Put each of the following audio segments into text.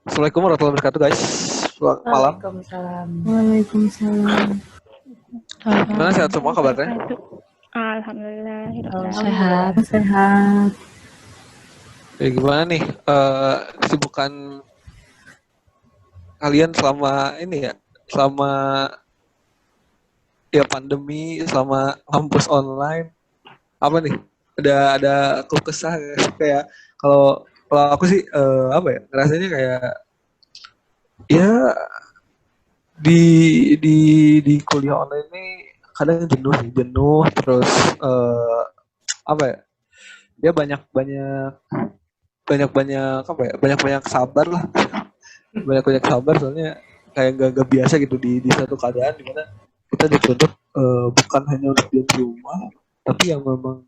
Assalamualaikum warahmatullahi wabarakatuh guys. Selamat malam. Waalaikumsalam. Waalaikumsalam. Gimana, sehat semua kabarnya? Alhamdulillah. Alhamdulillah. Sehat. Ya gimana nih kesibukan kalian selama ini ya? Selama ya pandemi, selama kampus online. Apa nih? Ada keluh kesah nggak sih? Kayak kalau aku sih apa ya? Rasanya kayak ya di di di kuliah online ini kadang jenuh terus apa ya? Dia banyak apa ya? Banyak sabar lah. Banyak sabar soalnya kayak gak biasa gitu di satu keadaan dimana kita dituntut bukan hanya untuk diam di rumah tapi yang memang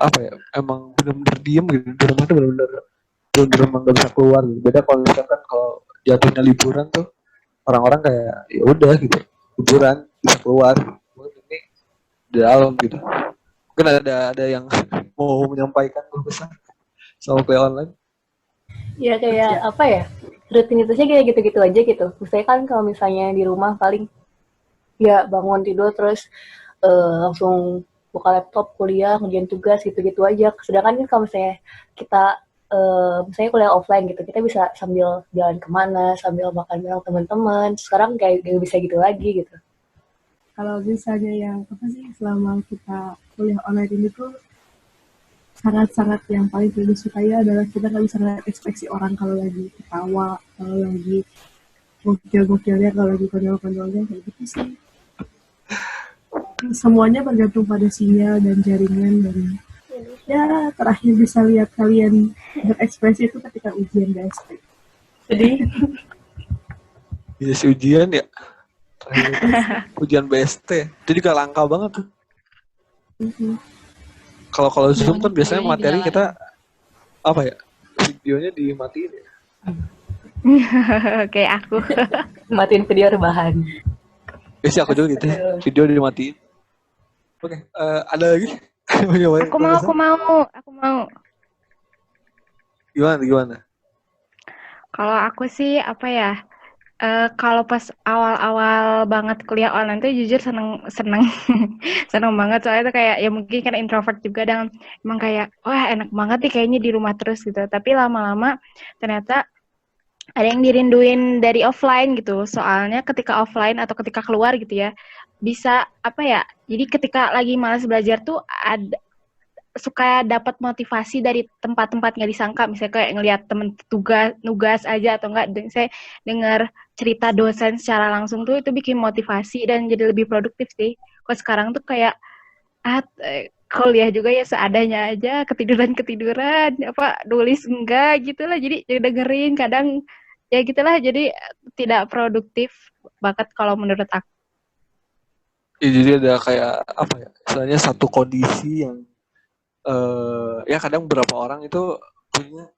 apa ya, emang benar-benar diem gitu di rumah tuh, benar-benar emang gak bisa keluar gitu. Beda kalau misalkan kalau jatuhnya liburan tuh orang-orang kayak ya udah gitu, liburan bisa keluar. Ini di dalam gitu. Mungkin ada yang mau menyampaikan keluh kesah sama kuliah online. Ya kayak apa ya? Rutinitasnya kayak gitu-gitu aja gitu. Misalnya kan kalau misalnya di rumah paling ya bangun tidur terus langsung buka laptop kuliah ngerjain tugas gitu-gitu aja. Sedangkan kan kalau misalnya kita misalnya kuliah offline gitu, kita bisa sambil jalan kemana, sambil makan bareng teman-teman. Sekarang kayak gak bisa gitu lagi gitu. Kalau misalnya yang apa sih selama kita kuliah online ini tuh syarat-syarat yang paling tidak disukai adalah kita nggak bisa lihat ekspresi orang kalau lagi ketawa, kalau lagi gokil-gokilnya, kalau lagi konyol-konyolnya kayak gitu sih. Semuanya bergantung pada sinyal dan jaringan dan ya terakhir bisa lihat kalian berekspresi itu ketika ujian BSP. Jadi Bisa ujian ya. Ujian BST itu juga langka banget tuh. Kalau Zoom kan biasanya materi kita apa ya, videonya dimatiin ya. Kayak aku. matiin video rebahan. Biasanya aku juga gitu ya, video dimatiin. Oke, ada lagi? Aku mau. Gimana? Kalau aku sih apa ya? Kalau pas awal-awal banget kuliah online tuh jujur seneng seneng banget, soalnya tuh kayak ya mungkin kan introvert juga dan emang kayak wah enak banget nih kayaknya di rumah terus gitu. Tapi lama-lama ternyata ada yang dirinduin dari offline gitu. Soalnya ketika offline atau ketika keluar gitu ya, bisa apa ya? Jadi ketika lagi malas belajar tuh ada suka dapat motivasi dari tempat-tempat nggak disangka, misalnya kayak ngelihat temen nugas aja atau enggak saya dengar cerita dosen secara langsung tuh itu bikin motivasi dan jadi lebih produktif sih. Kalau sekarang tuh kayak kuliah juga ya seadanya aja, ketiduran apa nulis enggak gitulah, jadi dengerin kadang ya gitulah, jadi tidak produktif banget kalau menurut aku. Ya, jadi ada kayak apa ya, misalnya satu kondisi yang ya kadang beberapa orang itu punya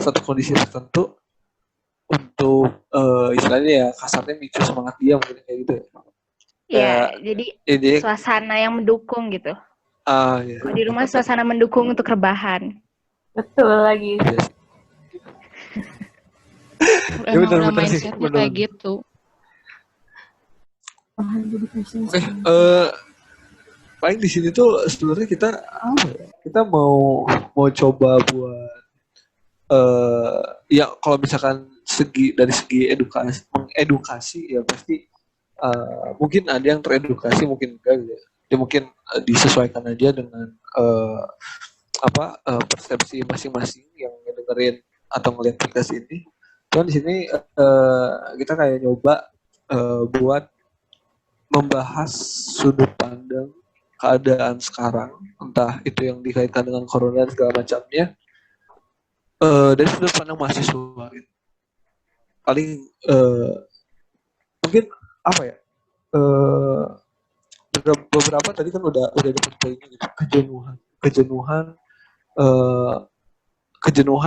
satu kondisi tertentu untuk istilahnya ya kasarnya micu semangat dia mungkin kayak gitu ya. Ya, jadi suasana yang mendukung gitu. Ya. Di rumah suasana mendukung untuk rebahan. Betul lagi. Ya benar sih. Kayak gitu. Oke, paling di sini tuh sebenarnya kita mau coba buat ya kalau misalkan dari segi mengedukasi ya pasti mungkin ada yang teredukasi, mungkin enggak gitu. Ya mungkin disesuaikan aja dengan persepsi masing-masing yang dengerin atau ngeliat podcast ini. Cuman di sini kita kayak nyoba buat membahas sudut pandang keadaan sekarang, entah itu yang dikaitkan dengan corona dan segala macamnya, dari sudut pandang mahasiswa gitu. Paling mungkin apa ya, beberapa tadi kan udah dapat poinnya gitu, kejenuhan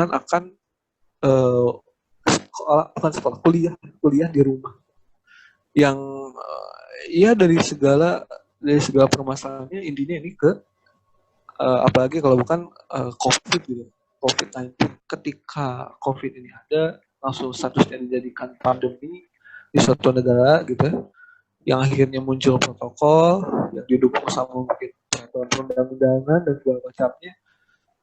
akan sekolah kuliah di rumah yang ya dari segala permasalahannya intinya ini ke apalagi kalau bukan COVID gitu. COVID-19 ketika COVID ini ada langsung statusnya dijadikan pandemi di suatu negara gitu ya, yang akhirnya muncul protokol yang didukung sama mungkin peraturan perundang-undangan dan segala macamnya.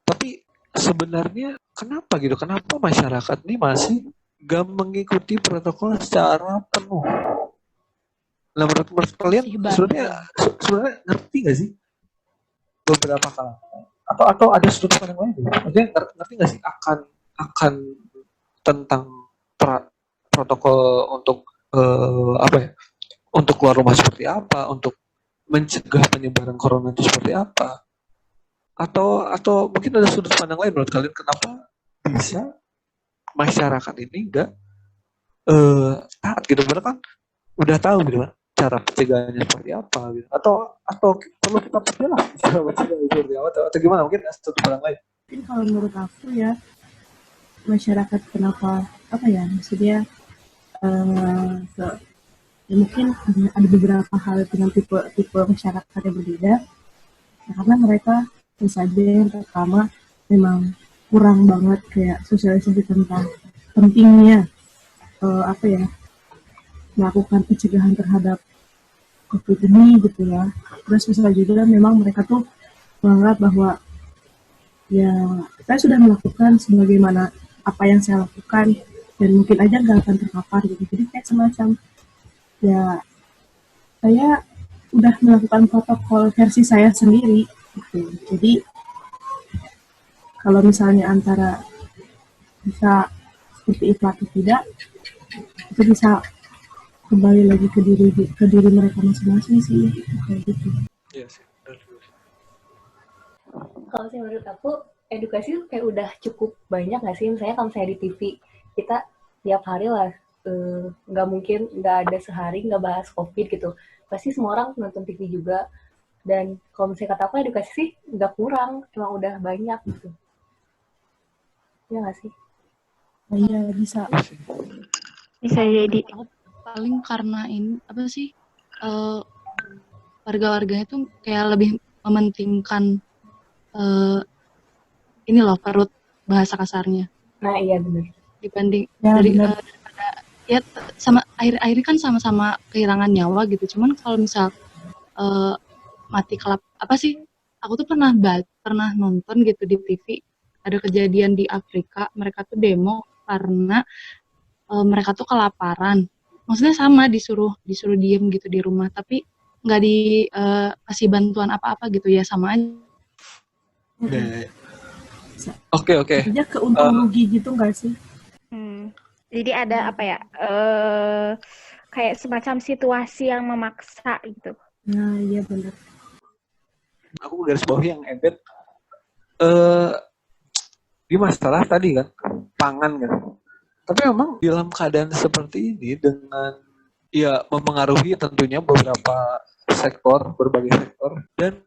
Tapi sebenarnya kenapa masyarakat ini masih gak mengikuti protokol secara penuh? Nah, menurut kalian Masih bandel. sebenarnya ngerti gak sih beberapa kali atau ada sudut pandang lain? Maksudnya ngerti gak sih akan tentang protokol untuk apa ya? Untuk keluar rumah seperti apa? Untuk mencegah penyebaran corona itu seperti apa? Atau mungkin ada sudut pandang lain menurut kalian kenapa bisa masyarakat ini enggak taat gitu? Bener kan udah tahu gitu kan cara pencegahannya seperti apa gitu. Atau perlu kita perjelas cara pencegahan seperti apa atau gimana? Mungkin ada sudut pandang lain. Mungkin kalau menurut aku ya, masyarakat kenapa apa ya, maksudnya ya mungkin ada beberapa hal dengan tipe masyarakat yang berbeda ya, karena mereka saja yang pertama memang kurang banget kayak sosialisasi tentang pentingnya apa ya, melakukan pencegahan terhadap COVID ini gitu ya. Terus bisa juga memang mereka tuh menganggap bahwa ya saya sudah melakukan sebagaimana apa yang saya lakukan dan mungkin aja nggak akan terpapar gitu. Jadi kayak semacam ya saya udah melakukan protokol versi saya sendiri gitu. Jadi kalau misalnya antara bisa seperti itu atau tidak, itu bisa kembali lagi ke diri mereka masing-masing sih kayak gitu. Iya sih. Kalau sih menurut aku edukasi tuh kayak udah cukup banyak nggak sih? Misalnya kalau saya di TV kita tiap hari lah nggak mungkin nggak ada sehari nggak bahas COVID gitu. Pasti semua orang nonton TV juga. Dan kalau misalnya kata aku edukasi sih nggak kurang, cuma udah banyak gitu. Iya nggak sih? Iya bisa. Bisa jadi. Paling karena ini apa sih warga-warganya tuh kayak lebih mementingkan ini loh perut, bahasa kasarnya, Nah iya benar. dibanding Ya, dari benar. daripada ya sama akhir-akhir kan sama-sama kehilangan nyawa gitu. Cuman kalau misal mati apa sih? Aku tuh pernah nonton gitu di TV, ada kejadian di Afrika, mereka tuh demo karena mereka tuh kelaparan. Maksudnya sama disuruh diem gitu di rumah, tapi nggak dikasih bantuan apa-apa gitu ya, sama aja. Oke. Artinya keuntungan rugi gitu nggak sih? Jadi ada apa ya? Kayak semacam situasi yang memaksa gitu. Nah iya benar. Aku garis bawahi yang Ebet di masalah tadi kan pangan kan. Tapi memang dalam keadaan seperti ini dengan ya mempengaruhi tentunya beberapa sektor, berbagai sektor dan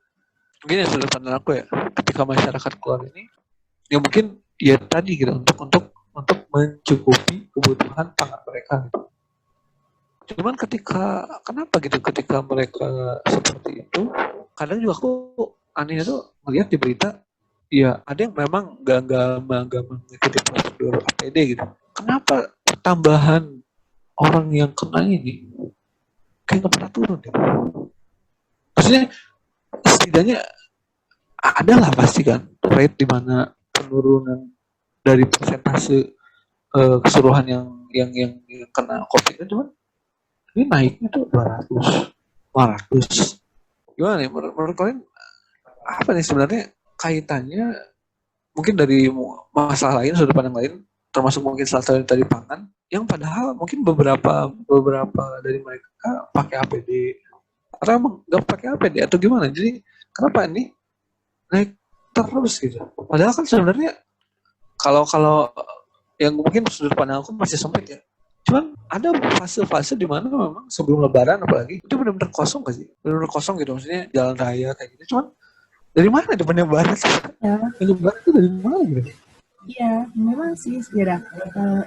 mungkin yang sudut pandang aku ya ketika masyarakat keluar ini ya mungkin ya tadi gitu untuk mencukupi kebutuhan pangan mereka gitu. Cuman kenapa gitu ketika mereka seperti itu kadang juga aku anehnya tuh melihat di berita ya ada yang memang gak mengikuti prosedur APD gitu. Kenapa tambahan orang yang kena ini kayak nggak pernah turun ya? Maksudnya setidaknya ada lah pasti kan rate di mana penurunan dari persentase keseluruhan yang kena COVID itu cuman ini naiknya tuh 200, 500. Gimana nih menurut kalian apa nih sebenarnya kaitannya mungkin dari masalah lain, sudut pandang lain, termasuk mungkin salah satu dari pangan, yang padahal mungkin beberapa dari mereka pakai APD atau emang nggak pakai APD atau gimana? Jadi kenapa ini naik terus gitu? Padahal kan sebenarnya kalau yang mungkin sudut pandang aku masih sempit ya. Cuman ada fase-fase di mana memang sebelum Lebaran apalagi itu benar-benar kosong gak sih? Benar-benar kosong gitu maksudnya jalan raya kayak gitu. Cuman dari mana ada penyebaran? Ya. Penyebaran itu dari mana gitu? Iya, memang sih,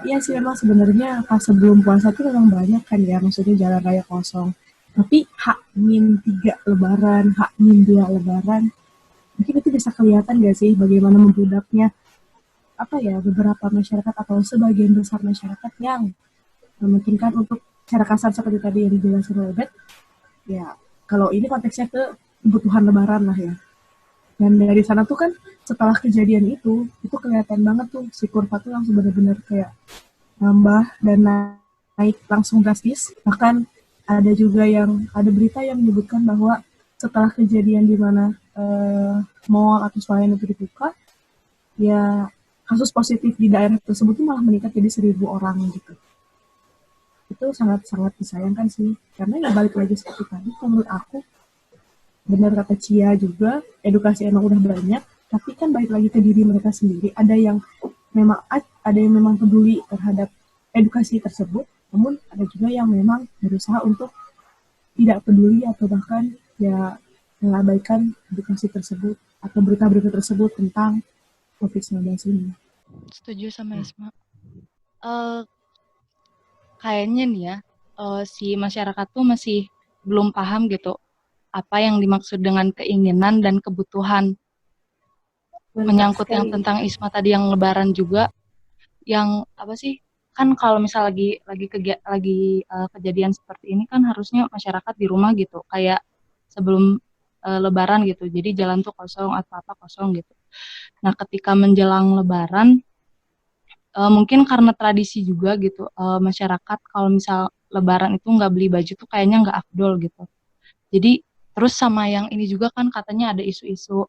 iya sih memang sebenarnya pas sebelum puasa tuh memang banyak kan ya, maksudnya jalan raya kosong. Tapi H-3 Lebaran, H-2 Lebaran, mungkin itu bisa kelihatan gak sih bagaimana membludaknya apa ya, beberapa masyarakat atau sebagian besar masyarakat yang memungkinkan untuk secara kasar seperti tadi yang dijelaskan oleh Beth, ya kalau ini konteksnya ke kebutuhan lebaran lah ya. Dan dari sana tuh kan setelah kejadian itu kelihatan banget tuh si kurva tuh langsung benar-benar kayak nambah dan naik langsung drastis. Bahkan ada berita yang menyebutkan bahwa setelah kejadian di mana mall atau swalayan itu dibuka, ya kasus positif di daerah tersebut tuh malah meningkat jadi 1.000 orang gitu. Itu sangat-sangat disayangkan sih, karena ya balik lagi seperti tadi, menurut aku benar kata Cia juga, edukasi emang udah banyak, tapi kan balik lagi ke diri mereka sendiri. Ada yang memang peduli terhadap edukasi tersebut, namun ada juga yang memang berusaha untuk tidak peduli atau bahkan ya mengabaikan edukasi tersebut atau berita-berita tersebut tentang COVID-19 ini. Setuju sama Isma. Kayaknya nih ya, si masyarakat tuh masih belum paham gitu apa yang dimaksud dengan keinginan dan kebutuhan. Menyangkut yang tentang Isma tadi yang lebaran juga, yang apa sih, kan kalau misal lagi kejadian seperti ini kan harusnya masyarakat di rumah gitu, kayak sebelum lebaran gitu, jadi jalan tuh kosong atau apa kosong gitu. Nah ketika menjelang lebaran, mungkin karena tradisi juga gitu, masyarakat kalau misal lebaran itu nggak beli baju tuh kayaknya nggak afdol gitu. Jadi terus sama yang ini juga kan katanya ada isu-isu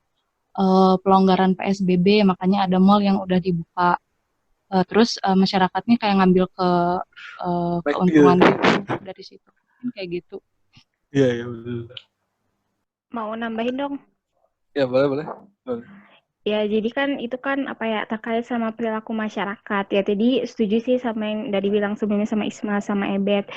pelonggaran PSBB, makanya ada mall yang udah dibuka. Terus masyarakatnya kayak ngambil keuntungan gitu dari situ. Kayak gitu. Iya, betul. Mau nambahin dong? Ya, boleh. Ya, jadi kan itu kan apa ya, terkait sama perilaku masyarakat. Ya, tadi setuju sih sama yang dari bilang sebelumnya sama Isma sama Ebet.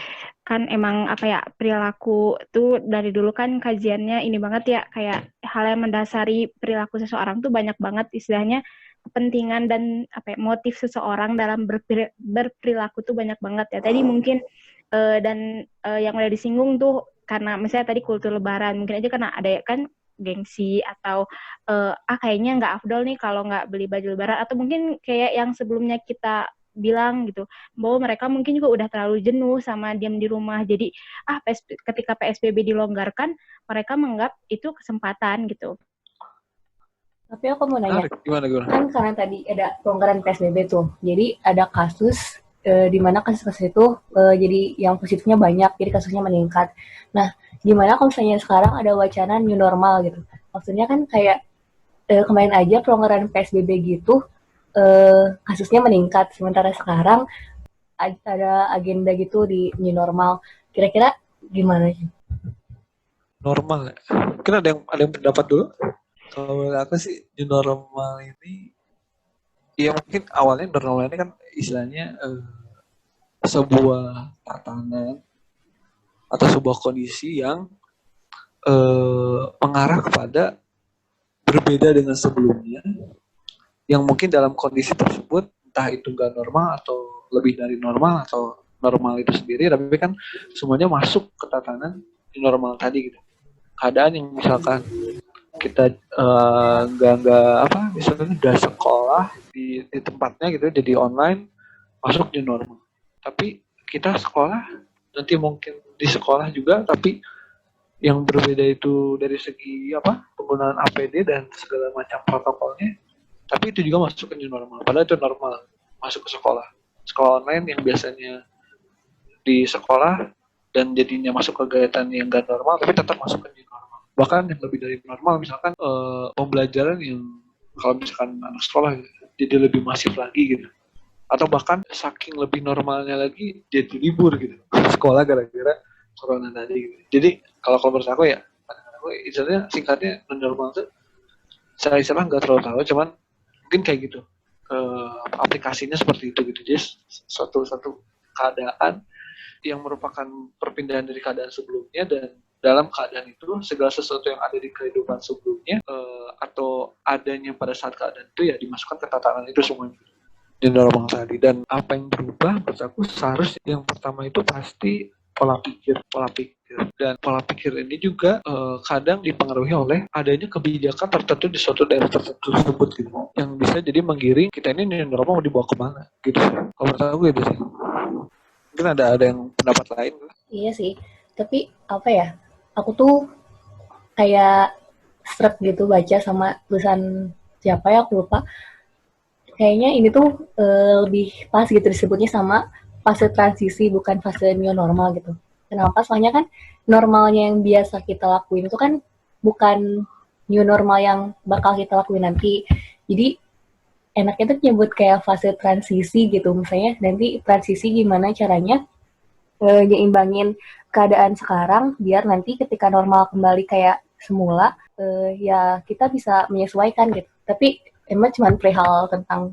Kan emang apa ya, perilaku tuh dari dulu kan kajiannya ini banget ya, kayak hal yang mendasari perilaku seseorang tuh banyak banget, istilahnya kepentingan dan apa ya, motif seseorang dalam berperilaku tuh banyak banget ya. Tadi mungkin yang udah disinggung tuh karena misalnya tadi kultur lebaran, mungkin aja karena ada kan gengsi atau kayaknya nggak afdol nih kalau nggak beli baju lebaran, atau mungkin kayak yang sebelumnya kita bilang gitu bahwa mereka mungkin juga udah terlalu jenuh sama diam di rumah, jadi ketika PSBB dilonggarkan mereka menganggap itu kesempatan gitu. Tapi aku mau nanya, Gimana? kan karena tadi ada pelonggaran PSBB tuh, jadi ada kasus di mana kasus-kasus itu jadi yang positifnya banyak, jadi kasusnya meningkat. Nah, gimana kalau misalnya sekarang ada wacana new normal gitu? Maksudnya kan kayak kemarin aja pelonggaran PSBB gitu, kasusnya meningkat, sementara sekarang ada agenda gitu di new normal. Kira-kira gimana sih? Normal ya? Mungkin ada yang pendapat dulu? Kalau menurut aku sih new normal ini, ya mungkin awalnya normal ini kan istilahnya sebuah tatanan atau sebuah kondisi yang mengarah kepada berbeda dengan sebelumnya, yang mungkin dalam kondisi tersebut entah itu nggak normal atau lebih dari normal atau normal itu sendiri, tapi kan semuanya masuk ke tatanan normal tadi gitu. Keadaan yang misalkan kita misalnya udah sekolah di tempatnya gitu jadi online, masuk di normal. Tapi kita sekolah nanti mungkin di sekolah juga, tapi yang berbeda itu dari segi penggunaan APD dan segala macam protokolnya, tapi itu juga masuk ke new normal. Padahal itu normal masuk ke sekolah online yang biasanya di sekolah dan jadinya masuk ke kegiatan yang gak normal, tapi tetap masuk ke new normal. Bahkan yang lebih dari normal, misalkan pembelajaran yang kalau misalkan anak sekolah jadi lebih masif lagi gitu, atau bahkan saking lebih normalnya lagi jadi libur gitu sekolah gara-gara corona tadi gitu. Jadi kalau menurut aku ya, istilahnya singkatnya normal itu secara istilah nggak terlalu tahu, cuman mungkin kayak gitu aplikasinya seperti itu gitu. Jadi suatu keadaan yang merupakan perpindahan dari keadaan sebelumnya, dan dalam keadaan itu segala sesuatu yang ada di kehidupan sebelumnya atau adanya pada saat keadaan itu ya dimasukkan ke tatanan itu semuanya di normal tadi. Dan apa yang berubah menurut aku seharusnya yang pertama itu pasti pola pikir Dan pola pikir ini juga kadang dipengaruhi oleh adanya kebijakan tertentu di suatu daerah tertentu tersebut gitu, yang bisa jadi menggiring kita ini new normal mau dibawa kemana gitu. Kalau menurut aku gitu sih. Mungkin ada yang pendapat lain. Iya sih, tapi apa ya, aku tuh kayak srek gitu baca sama tulisan siapa ya, aku lupa. Kayaknya ini tuh lebih pas gitu disebutnya sama fase transisi, bukan fase new normal gitu. Kenapa? Soalnya kan normalnya yang biasa kita lakuin itu kan bukan new normal yang bakal kita lakuin nanti. Jadi enaknya tuh nyebut kayak fase transisi gitu. Misalnya nanti transisi gimana caranya nyimbangin keadaan sekarang biar nanti ketika normal kembali kayak semula ya kita bisa menyesuaikan gitu. Tapi emang cuma perihal tentang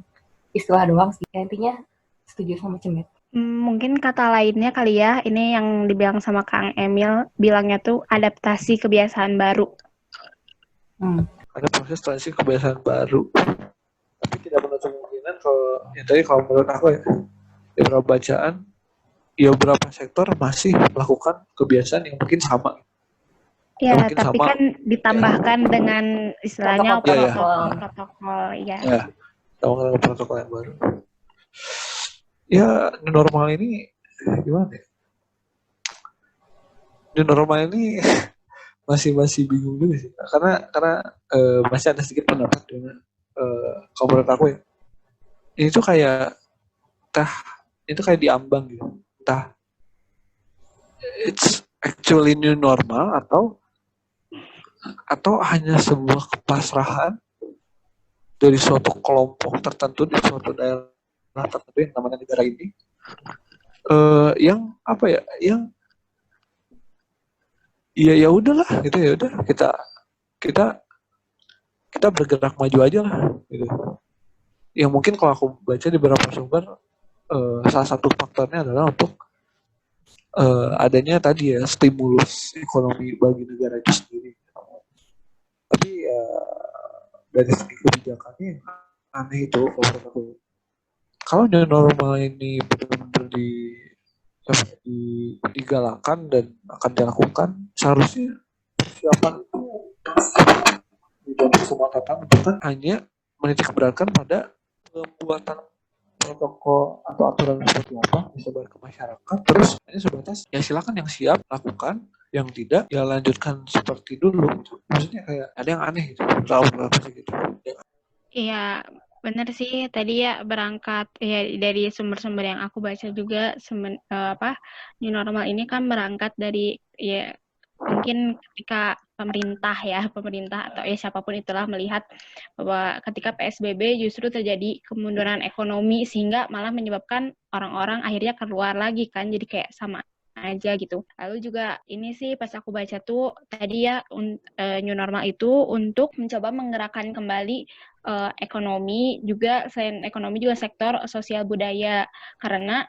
istilah doang sih. Intinya setuju sama Cemit. Mungkin kata lainnya kali ya, ini yang dibilang sama Kang Emil, bilangnya tuh adaptasi kebiasaan baru. Ada proses transisi kebiasaan baru. Tapi tidak menutup kemungkinan kalau ya tadi kalau menurut aku ya, di beberapa bacaan, ya beberapa sektor masih melakukan kebiasaan yang mungkin sama. Ya, mungkin tapi sama. kan ditambahkan dengan istilahnya protokol, ya. Ya, sama dengan protokol yang baru. Ya, new normal ini gimana ya? New normal ini masih bingung juga sih. Karena masih ada sedikit pendapat dengan kalau menurut aku ya. Ini tuh kayak itu kayak diambang gitu. Entah it's actually new normal atau hanya sebuah kepasrahan dari suatu kelompok tertentu di suatu daerah tertentu yang namanya negara ini yang apa ya, yang ya udahlah gitu, ya udah kita bergerak maju aja lah gitu. Yang mungkin kalau aku baca di beberapa sumber salah satu faktornya adalah untuk adanya tadi ya stimulus ekonomi bagi negara itu sendiri. Tapi dari segi kebijakannya aneh itu kalau menurut aku. Kalau new normal ini benar-benar digalakkan dan akan dilakukan, seharusnya persiapan itu di dalam semua tatanan bukan hanya menitik beratkan pada pembuatan protokol atau aturan seperti apa disebar ke masyarakat, terus hanya sebatas ya silakan yang siap lakukan, yang tidak ya lanjutkan seperti dulu. Maksudnya kayak ada yang aneh gitu, tahu berapa sih gitu. Iya, benar sih. Tadi ya berangkat ya dari sumber-sumber yang aku baca juga, new normal ini kan berangkat dari ya mungkin ketika pemerintah atau ya siapapun itulah melihat bahwa ketika PSBB justru terjadi kemunduran ekonomi sehingga malah menyebabkan orang-orang akhirnya keluar lagi kan, jadi kayak sama aja gitu. Lalu juga ini sih pas aku baca tuh tadi ya new normal itu untuk mencoba menggerakkan kembali ekonomi juga, selain ekonomi juga sektor sosial budaya, karena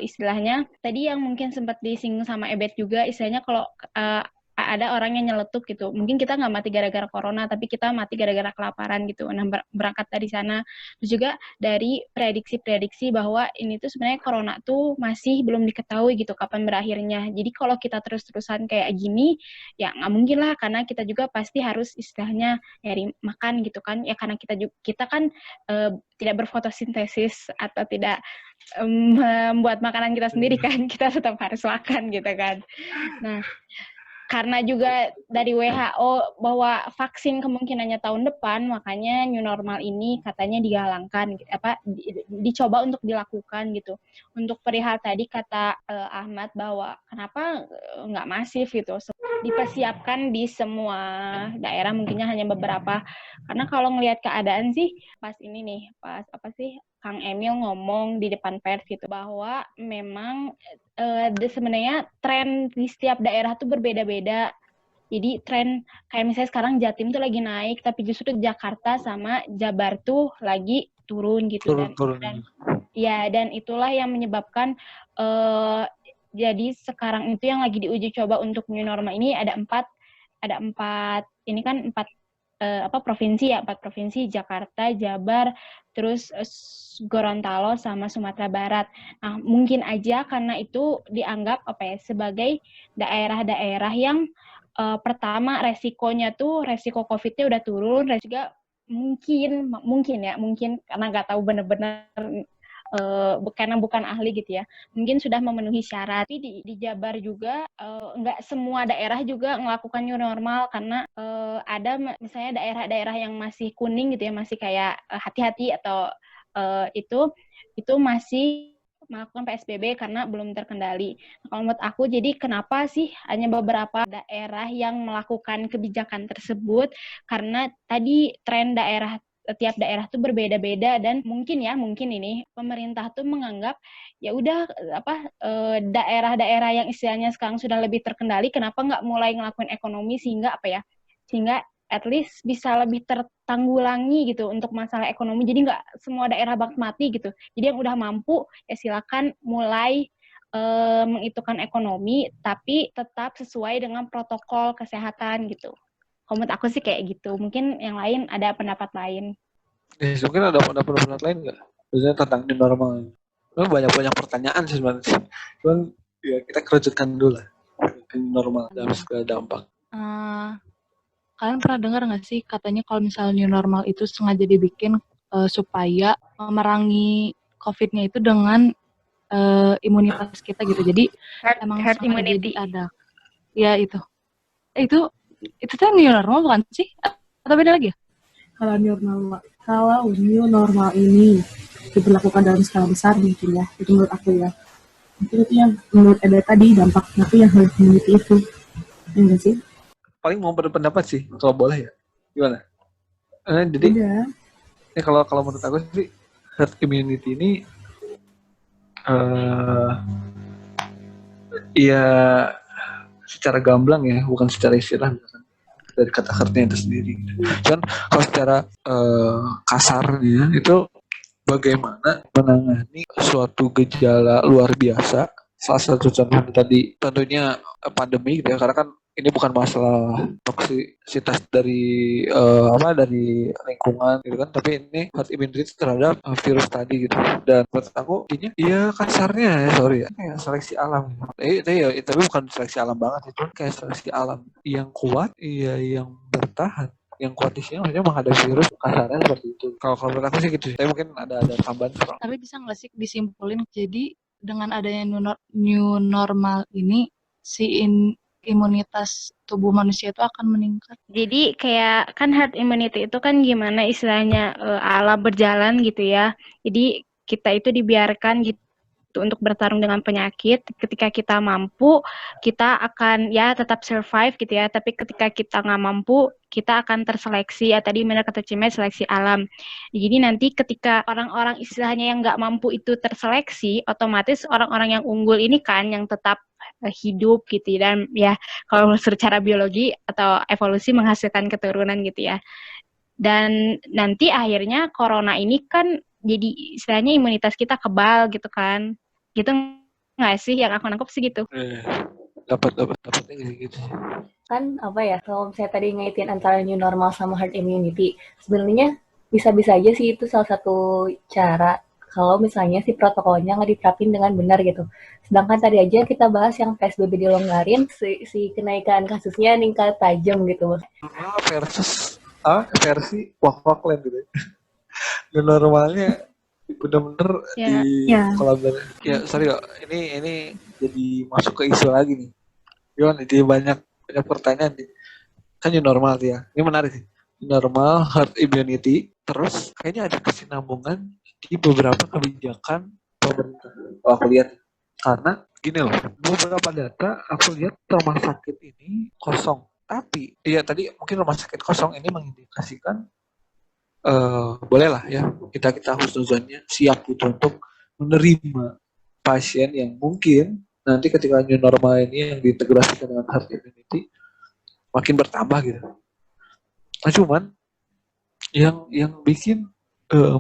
istilahnya tadi yang mungkin sempat disinggung sama Ebet juga, istilahnya kalau ada orang yang nyeletuk gitu, mungkin kita nggak mati gara-gara corona tapi kita mati gara-gara kelaparan gitu. Nah, berangkat dari sana. Terus juga dari prediksi-prediksi bahwa ini tuh sebenarnya corona tuh masih belum diketahui gitu kapan berakhirnya. Jadi kalau kita terus-terusan kayak gini ya nggak mungkin lah, karena kita juga pasti harus istilahnya nyari makan gitu kan ya, karena kita kan tidak berfotosintesis atau tidak membuat makanan kita sendiri kan, kita tetap harus makan gitu kan. Nah, karena juga dari WHO bahwa vaksin kemungkinannya tahun depan, makanya new normal ini katanya digalangkan, dicoba untuk dilakukan gitu. Untuk perihal tadi kata Ahmad bahwa kenapa nggak masif gitu, dipersiapkan di semua daerah, mungkinnya hanya beberapa. Karena kalau ngelihat keadaan sih pas ini nih, pas Kang Emil ngomong di depan pers gitu bahwa memang sebenarnya tren di setiap daerah tuh berbeda-beda. Jadi tren kayak misalnya sekarang Jatim tuh lagi naik, tapi justru Jakarta sama Jabar tuh lagi turun gitu. Dan itulah yang menyebabkan jadi sekarang itu yang lagi diuji coba untuk new normal ini ada empat provinsi ya, 4 provinsi, Jakarta, Jabar, terus Gorontalo sama Sumatera Barat. Nah, mungkin aja karena itu dianggap sebagai daerah-daerah yang pertama resikonya tuh resiko COVID-nya udah turun, juga mungkin karena nggak tahu benar-benar karena bukan ahli gitu ya, mungkin sudah memenuhi syarat. Tapi di Jabar juga nggak semua daerah juga melakukan new normal karena ada misalnya daerah-daerah yang masih kuning gitu ya, masih kayak hati-hati atau itu masih melakukan PSBB karena belum terkendali. Kalau menurut aku, jadi kenapa sih hanya beberapa daerah yang melakukan kebijakan tersebut? Karena tadi tren tiap daerah tuh berbeda-beda dan mungkin ini pemerintah tuh menganggap ya udah daerah-daerah yang istilahnya sekarang sudah lebih terkendali, kenapa nggak mulai ngelakuin ekonomi sehingga at least bisa lebih tertanggulangi gitu untuk masalah ekonomi. Jadi nggak semua daerah bak mati gitu. Jadi yang udah mampu ya silakan mulai menghitungkan ekonomi, tapi tetap sesuai dengan protokol kesehatan gitu. Menurut aku sih kayak gitu. Mungkin yang lain ada pendapat lain. Mungkin ada pendapat lain nggak? Biasanya tentang new normal. Banyak pertanyaan sih sebenarnya. Cuman ya kita kerucutkan dulu lah. New normal dalam segala dampak. Kalian pernah dengar nggak sih katanya kalau misalnya new normal itu sengaja dibikin supaya memerangi COVID-nya itu dengan imunitas kita gitu. Jadi emang herd sengaja immunity. ada. Ya itu tuh new normal bukan sih? Atau beda lagi ya? Kalau new normal ini diberlakukan dalam skala besar mungkin ya, itu menurut aku ya. Mungkin itu yang menurut Eda tadi dampaknya tuh yang herd immunity itu. Ya enggak sih? Paling mau berpendapat sih kalau boleh ya. Gimana? Jadi ini kalau menurut aku sih herd immunity ini ya secara gamblang ya, bukan secara istilah dari kata herdnya itu sendiri. Cuman kalau secara kasarnya itu bagaimana menangani suatu gejala luar biasa. Salah satu contohnya tadi tentunya pandemi gitu ya, karena kan ini bukan masalah toksisitas dari dari lingkungan gitu kan, tapi ini herd immunity terhadap virus tadi gitu. Dan menurut aku intinya ya kasarnya kayak seleksi alam. Tapi bukan seleksi alam banget, itu kayak seleksi alam yang kuat, yang bertahan, yang kuat di sini maksudnya menghadapi virus, kasarnya seperti itu. Kalau menurut aku sih gitu. Tapi mungkin ada tambahan. Tapi bisa nggak sih disimpulin jadi dengan adanya new normal ini imunitas tubuh manusia itu akan meningkat. Jadi kayak kan herd immunity itu kan gimana istilahnya alam berjalan gitu ya. Jadi kita itu dibiarkan gitu untuk bertarung dengan penyakit. Ketika kita mampu, kita akan ya tetap survive gitu ya. Tapi ketika kita nggak mampu, kita akan terseleksi. Ya tadi benar kata Cimet, seleksi alam. Jadi nanti ketika orang-orang istilahnya yang nggak mampu itu terseleksi, otomatis orang-orang yang unggul ini kan yang tetap hidup gitu. Dan ya kalau secara biologi atau evolusi menghasilkan keturunan gitu ya. Dan nanti akhirnya corona ini kan jadi istilahnya imunitas kita kebal gitu kan. Gitu nggak sih? Yang aku nangkep sih gitu. Dapatnya gitu. Kan kalau misalnya tadi ngaitin antara new normal sama herd immunity, sebenarnya bisa-bisa aja sih itu salah satu cara kalau misalnya si protokolnya nggak diterapin dengan benar gitu. Sedangkan tadi aja kita bahas yang PSBB dilonggarin, si kenaikan kasusnya meningkat tajam gitu. Versi wak-waklen gitu. Dan normalnya bener-bener di kolaborasi. Ya sorry kok, ini jadi masuk ke isu lagi nih. Gimana? Jadi banyak pertanyaan nih. Kan new normal ya. Ini menarik sih. New normal, herd immunity, terus kayaknya ada kesinambungan di beberapa kebijakan pemerintah. Aku lihat karena gini loh, beberapa data aku lihat rumah sakit ini kosong. Tapi ya tadi mungkin rumah sakit kosong ini mengindikasikan bolehlah ya kita husnuzonnya siap gitu untuk menerima pasien yang mungkin nanti ketika new normal ini yang diintegrasikan dengan herd immunity makin bertambah gitu. Nah cuman yang bikin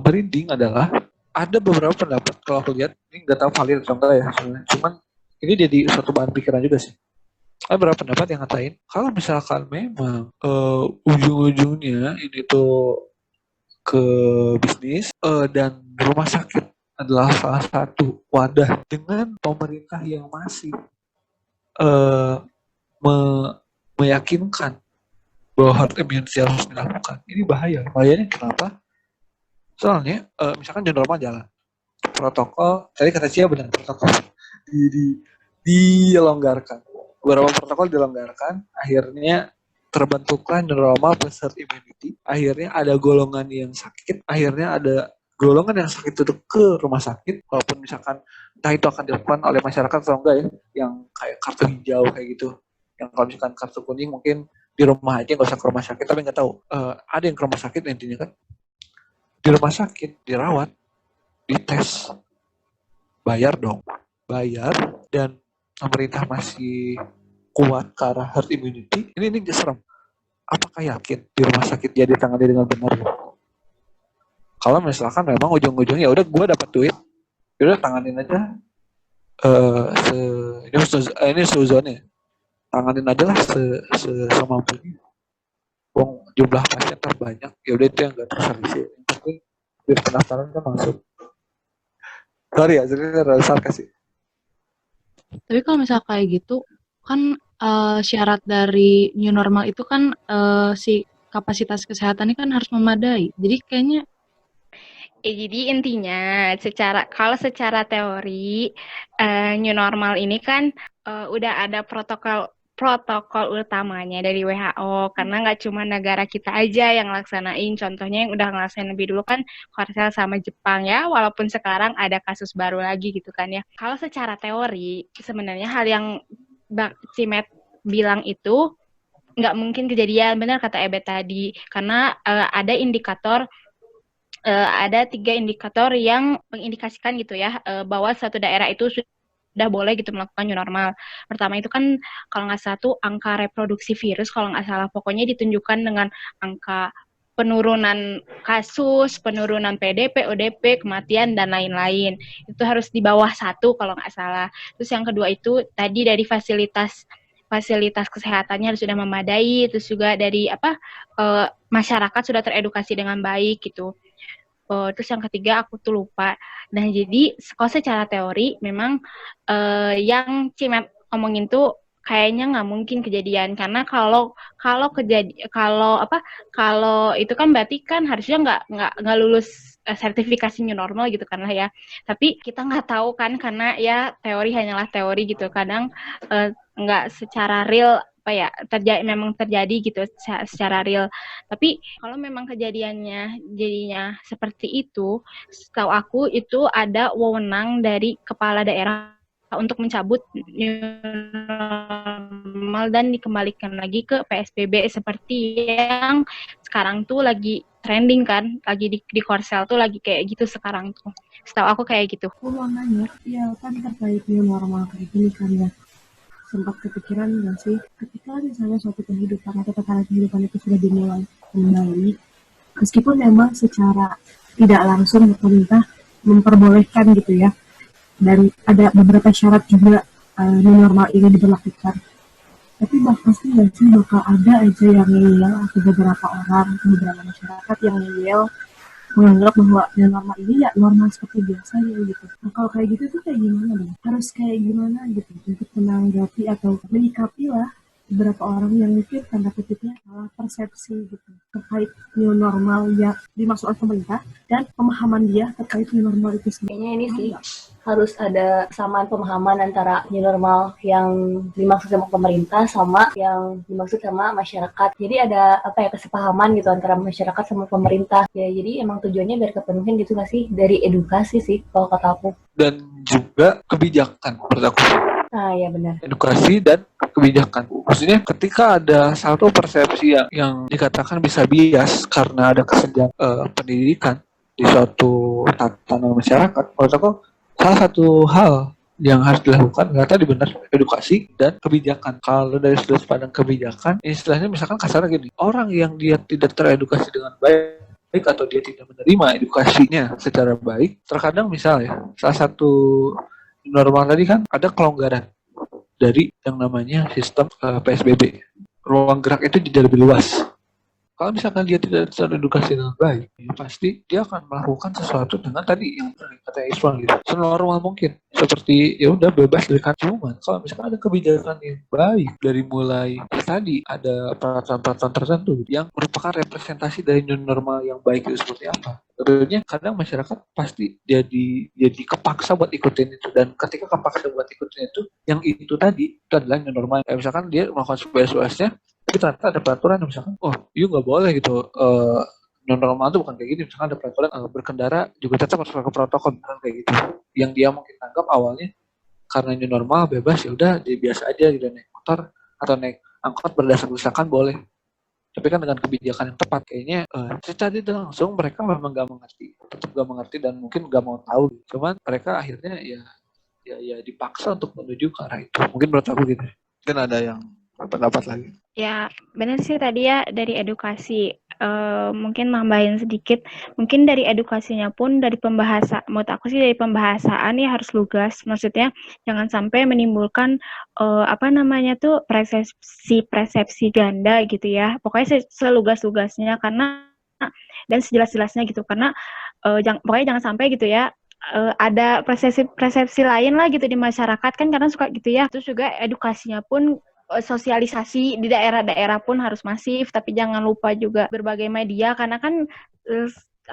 merinding adalah ada beberapa pendapat, kalau aku lihat ini nggak tahu valid atau enggak ya sebenarnya. Cuman ini jadi suatu bahan pikiran juga sih. Ada beberapa pendapat yang ngatain kalau misalkan memang ujung-ujungnya ini tuh ke bisnis dan rumah sakit adalah salah satu wadah dengan pemerintah yang masih eh, me- meyakinkan bahwa herd immunity harus dilakukan. Ini bahaya. Bahayanya kenapa? Soalnya misalkan new normal jalan, protokol tadi kata Cia benar, protokol di, di, dilonggarkan. Beberapa protokol dilonggarkan, akhirnya terbentuklah new normal plus herd immunity. Akhirnya ada golongan yang sakit, akhirnya ada golongan yang sakit itu ke rumah sakit, walaupun misalkan entah itu akan dilakukan oleh masyarakat atau enggak ya, yang kayak kartu hijau kayak gitu. Yang kalau misalkan kartu kuning mungkin di rumah aja nggak usah ke rumah sakit, tapi nggak tahu. Ada yang ke rumah sakit intinya kan, di rumah sakit dirawat, dites, bayar dong, bayar, dan pemerintah masih kuat ke arah herd immunity. Ini serem. Apakah yakin di rumah sakit dia ditangani dengan benar? Kalau misalkan memang ujung-ujungnya ya udah gue dapat duit, ya udah tanganin aja. Ini suzonnya, tanganin aja lah semampunya. Wong jumlah pasien terbanyak, ya udah itu yang gak terservisi. Tapi biar pendaftaran kan masuk. Sorry ya, jadi terlalu sarkas sih. Tapi kalau misal kayak gitu, kan syarat dari new normal itu kan si kapasitas kesehatannya kan harus memadai. Jadi kayaknya Jadi intinya kalau secara teori new normal ini kan udah ada protokol utamanya dari WHO, karena nggak cuma negara kita aja yang laksanain. Contohnya yang udah ngelaksanain lebih dulu kan Korea sama Jepang ya, walaupun sekarang ada kasus baru lagi gitu kan ya. Kalau secara teori sebenarnya hal yang Cimet bilang itu nggak mungkin kejadian, benar kata Ebe tadi, karena ada indikator ada 3 indikator yang mengindikasikan gitu ya bahwa suatu daerah itu sudah boleh gitu melakukan new normal. Pertama itu kan kalau nggak salah tuh angka reproduksi virus, kalau nggak salah pokoknya ditunjukkan dengan angka penurunan kasus, penurunan PDP, ODP, kematian, dan lain-lain. Itu harus di bawah 1 kalau nggak salah. Terus yang kedua itu tadi dari fasilitas kesehatannya sudah memadai, terus juga dari masyarakat sudah teredukasi dengan baik gitu. Terus yang ketiga aku tuh lupa. Nah jadi kalau secara teori memang yang Cimet omongin tuh kayaknya nggak mungkin kejadian, karena kalau itu kan berarti kan harusnya nggak lulus sertifikasi new normal gitu kan lah ya. Tapi kita nggak tahu kan, karena ya teori hanyalah teori gitu. Kadang nggak secara real memang terjadi gitu secara real. Tapi kalau memang kejadiannya jadinya seperti itu, setahu aku itu ada wewenang dari kepala daerah untuk mencabut new normal dan dikembalikan lagi ke PSBB seperti yang sekarang tuh lagi trending kan, lagi di Korsel tuh lagi kayak gitu sekarang tuh. Setahu aku kayak gitu. Aku mau nanya, ya kan terkait new normal kayak gini kan ya. Sempat kepikiran nggak sih ketika misalnya suatu kehidupan atau tatanan kehidupan itu sudah dimulai kembali, meskipun memang secara tidak langsung pemerintah memperbolehkan gitu ya, dan ada beberapa syarat juga new normal ini diberlakukan, tapi pasti nggak sih bakal ada aja yang ngeyel, atau beberapa orang atau beberapa masyarakat yang ngeyel menganggap bahwa new normal ini ya normal seperti biasa ya gitu. Nah kalau kayak gitu tuh kayak gimana dong? Harus kayak gimana gitu untuk menanggapi atau menyikapi lah beberapa orang yang mungkin tanda kutipnya salah persepsi gitu terkait new normal yang dimaksud oleh pemerintah dan pemahaman dia terkait new normal itu sendiri. Kayaknya ini sih harus ada kesamaan pemahaman antara new normal yang dimaksud sama pemerintah sama yang dimaksud sama masyarakat. Jadi ada kesepahaman gitu antara masyarakat sama pemerintah. Ya jadi emang tujuannya biar kepenuhin gitu nggak sih, dari edukasi sih kalau kata aku. Dan juga kebijakan menurut aku. Nah ya benar. Edukasi dan kebijakan. Maksudnya ketika ada satu persepsi yang dikatakan bisa bias karena ada kesenjangan pendidikan di suatu tatanan masyarakat, menurut aku salah satu hal yang harus dilakukan nggak tadi benar, edukasi dan kebijakan. Kalau dari sudut pandang kebijakan, istilahnya misalkan kasarnya gini, orang yang dia tidak teredukasi dengan baik atau dia tidak menerima edukasinya secara baik, terkadang misalnya salah satu normal tadi kan ada kelonggaran dari yang namanya sistem PSBB. Ruang gerak itu jadi lebih luas. Kalau misalkan dia tidak teredukasi dengan baik, ya pasti dia akan melakukan sesuatu dengan tadi yang kata Iswan gitu, senormal mungkin. Seperti ya udah bebas dari cuman kalau misalkan ada kebijakan yang baik dari mulai tadi ada peraturan-peraturan tertentu yang merupakan representasi dari new normal yang baik itu seperti apa. Tentunya kadang masyarakat pasti jadi kepaksa buat ikutin itu, dan ketika kepaksa buat ikutin itu, yang itu tadi itu adalah new normal. Kayak misalkan dia melakukan sesuatu tapi ternyata ada peraturan yang misalkan, oh, you nggak boleh gitu, non normal itu bukan kayak gini. Misalkan ada peraturan berkendara juga tetap harus pakai protokol, misalkan kayak gitu. Yang dia mungkin anggap awalnya karena new normal bebas, ya udah dia biasa aja gitu, naik motor atau naik angkot berdasar-desakan boleh. Tapi kan dengan kebijakan yang tepat kayaknya secara tidak langsung mereka memang nggak mengerti, tetap nggak mengerti dan mungkin nggak mau tahu. Cuman mereka akhirnya ya dipaksa untuk menuju ke arah itu. Mungkin menurut aku gitu. Mungkin ada yang pendapat lagi. Ya, benar sih tadi ya dari edukasi. Mungkin nambahin sedikit, mungkin dari edukasinya pun dari pembahasa. Menurut aku sih dari pembahasaan ya harus lugas. Maksudnya jangan sampai menimbulkan apa namanya tuh persepsi ganda gitu ya. Pokoknya selugas-lugasnya karena dan sejelas-jelasnya gitu. Karena pokoknya jangan sampai gitu ya. Ada persepsi lain lah gitu di masyarakat kan karena suka gitu ya. Terus juga edukasinya pun sosialisasi di daerah-daerah pun harus masif, tapi jangan lupa juga berbagai media karena kan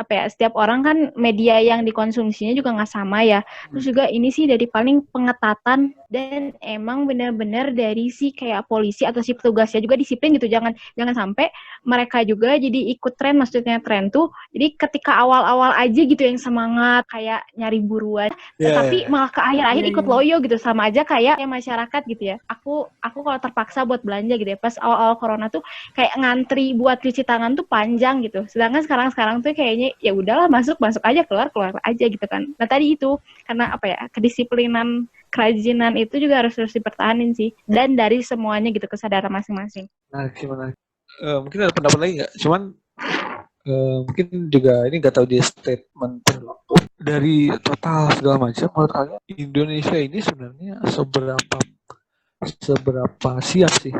setiap orang kan media yang dikonsumsinya juga nggak sama ya. Terus juga ini sih dari paling pengetatan dan emang benar-benar dari si kayak polisi atau si petugasnya juga disiplin gitu. Jangan sampai mereka juga jadi ikut tren, maksudnya tren tuh. Jadi ketika awal-awal aja gitu yang semangat kayak nyari buruan, tapi malah ke akhir-akhir ikut loyo gitu, sama aja kayak masyarakat gitu ya. Aku kalau terpaksa buat belanja gitu ya, pas awal-awal corona tuh kayak ngantri buat cuci tangan tuh panjang gitu. Sedangkan sekarang tuh kayaknya ya udahlah masuk aja keluar aja gitu kan. Nah tadi itu karena kedisiplinan kerajinan itu juga harus dipertahanin sih, dan dari semuanya gitu kesadaran masing-masing. Nah, gimana? Mungkin ada pendapat lagi nggak? Cuman mungkin juga ini nggak tahu dia statement dari total segala macam. Menurut kalian Indonesia ini sebenarnya seberapa siap sih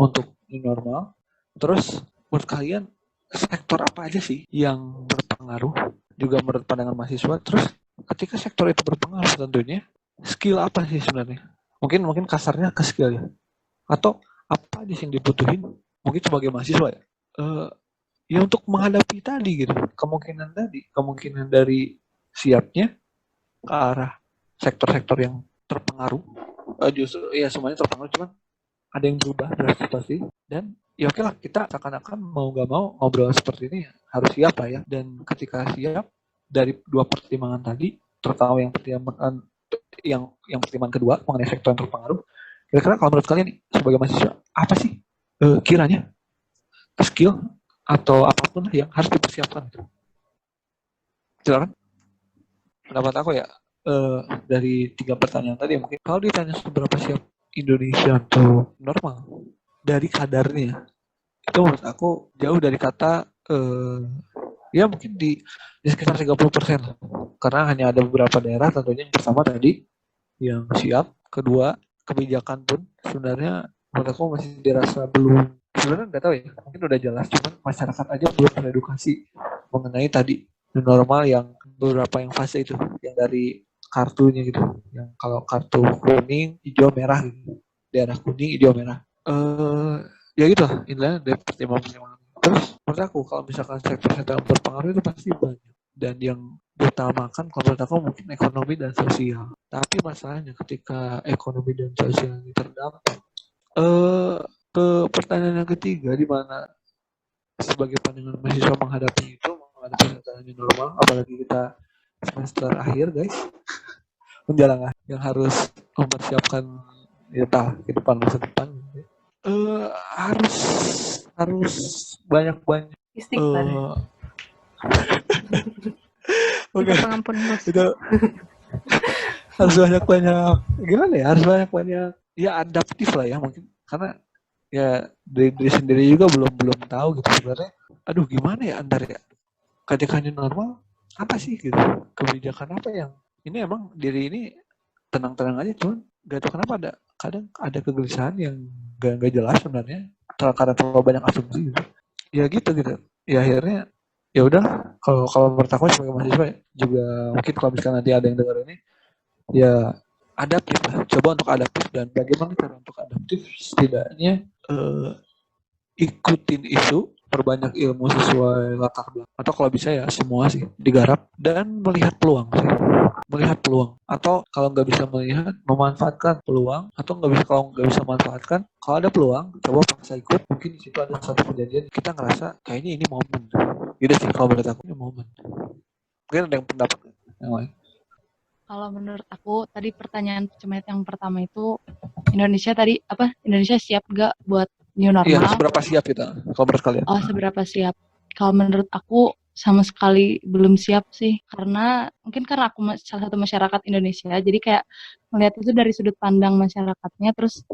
untuk new normal? Terus menurut kalian sektor apa aja sih yang berpengaruh juga menurut pandangan mahasiswa? Terus ketika sektor itu berpengaruh tentunya skill apa sih sebenarnya? Mungkin kasarnya ke skill ya. Atau apa aja yang dibutuhin mungkin sebagai mahasiswa ya? Ya untuk menghadapi tadi gitu. Kemungkinan dari siapnya ke arah sektor-sektor yang terpengaruh. Justru ya semuanya terpengaruh, cuman ada yang berubah drastis pasti. Dan ya oke lah, kita seakan-akan mau gak mau ngobrol seperti ini harus siap lah ya. Dan ketika siap dari dua pertimbangan tadi, terutama yang pertimbangan kedua mengenai sektor yang terpengaruh, kira-kira kalau menurut kalian nih, sebagai mahasiswa apa sih kiranya skill atau apapun yang harus dipersiapkan? Silakan. Pendapat aku ya, dari 3 pertanyaan tadi mungkin kalau ditanya seberapa siap Indonesia untuk normal dari kadarnya, itu menurut aku jauh dari kata ya mungkin di sekitar 30% lah. Karena hanya ada beberapa daerah, tentunya yang pertama tadi yang siap, kedua kebijakan pun sebenarnya menurut aku masih dirasa belum, sebenarnya nggak tahu ya, mungkin udah jelas, cuman masyarakat aja belum teredukasi mengenai tadi new normal yang beberapa yang fase itu, yang dari kartunya gitu, yang kalau kartu kuning, hijau, merah gitu, daerah kuning, hijau, merah. Ya gitu lah, intinya dari pertimbangan. Terus menurut aku kalau misalkan sektor-sektor yang berpengaruh itu pasti banyak, dan yang diutamakan kalau menurut aku mungkin ekonomi dan sosial. Tapi masalahnya ketika ekonomi dan sosial ini terdampak, ke pertanyaan yang ketiga, di mana sebagai pandangan mahasiswa menghadapi tatanan normal, apalagi kita semester akhir guys, menjalankan yang harus mempersiapkan ya kehidupan masa depan, harus banyak Istighfar. Oke, Pengampun bos. itu harus banyak gimana ya, harus banyak ya adaptif lah ya mungkin, karena ya diri sendiri juga belum tahu gitu sebenarnya. Aduh gimana ya antara ya ketika normal apa sih gitu, kebijakan apa yang ini emang diri ini tenang-tenang aja, cuman gak tahu kenapa ada kadang ada kegelisahan yang gak jelas sebenarnya karena terlalu banyak asumsi gitu. Ya gitu ya akhirnya ya udah, kalau menurut aku sebagai mahasiswa ya, juga mungkin kalau misalkan nanti ada yang dengar ini ya adaptif lah, coba untuk adaptif. Dan bagaimana cara untuk adaptif, setidaknya ikutin isu, perbanyak ilmu sesuai latar belakang, atau kalau bisa ya semua sih digarap, dan melihat peluang sih, melihat peluang, atau kalau nggak bisa melihat, memanfaatkan peluang, atau kalau nggak bisa memanfaatkan, kalau ada peluang coba paksa ikut. Mungkin di situ ada satu kejadian kita ngerasa kayaknya ini momen gitu sih, kalau menurut aku ini momen. Mungkin ada yang pendapat yang lain. Kalau menurut aku tadi pertanyaan Cemet yang pertama itu Indonesia tadi apa? Indonesia siap gak buat new Iya, normal? seberapa siap kita kalau menurut kalian? Oh, seberapa siap? Kalau menurut aku sama sekali belum siap sih, karena mungkin karena aku salah satu masyarakat Indonesia, jadi kayak melihat itu dari sudut pandang masyarakatnya, terus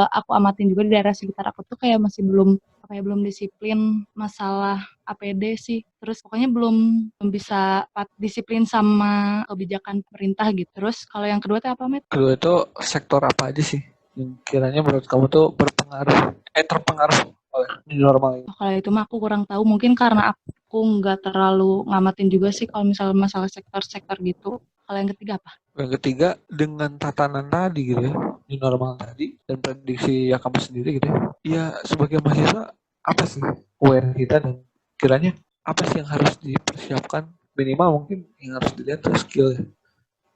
aku amatin juga di daerah sekitar aku tuh kayak masih belum apa ya, belum disiplin masalah APD sih, terus pokoknya belum bisa disiplin sama kebijakan pemerintah gitu. Terus kalau yang kedua tuh apa, Met? Kedua itu sektor apa aja sih yang kiranya menurut kamu tuh terpengaruh oleh new normal ini? Oh, kalau itu mah aku kurang tahu, mungkin karena aku nggak terlalu ngamatin juga sih kalau misalnya masalah sektor-sektor gitu. Kalau yang ketiga apa? Yang ketiga, dengan tatanan tadi gitu ya, new normal tadi, dan prediksi ya kamu sendiri gitu ya. Ya sebagai mahasiswa, apa sih aware kita, dan kiranya apa sih yang harus dipersiapkan, minimal mungkin yang harus dilihat tuh skill ya,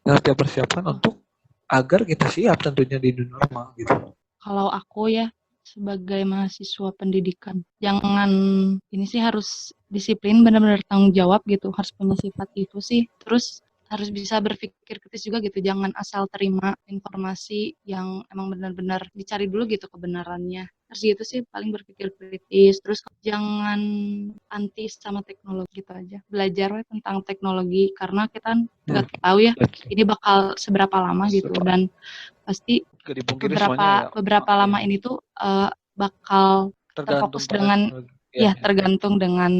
yang harus dipersiapkan untuk agar kita siap tentunya di new normal gitu. Kalau aku ya sebagai mahasiswa pendidikan, jangan ini sih harus disiplin, benar-benar tanggung jawab gitu, harus punya sifat itu sih. Terus harus bisa berpikir kritis juga gitu, jangan asal terima informasi yang emang benar-benar dicari dulu gitu kebenarannya. Terus gitu sih paling berpikir kritis, terus jangan anti sama teknologi gitu aja. Belajar we tentang teknologi karena kita nggak tahu ya ini bakal seberapa lama gitu, dan pasti Gak dipungkiri semuanya beberapa lama ini tuh bakal tergantung terfokus pada dengan teknologi. ya tergantung dengan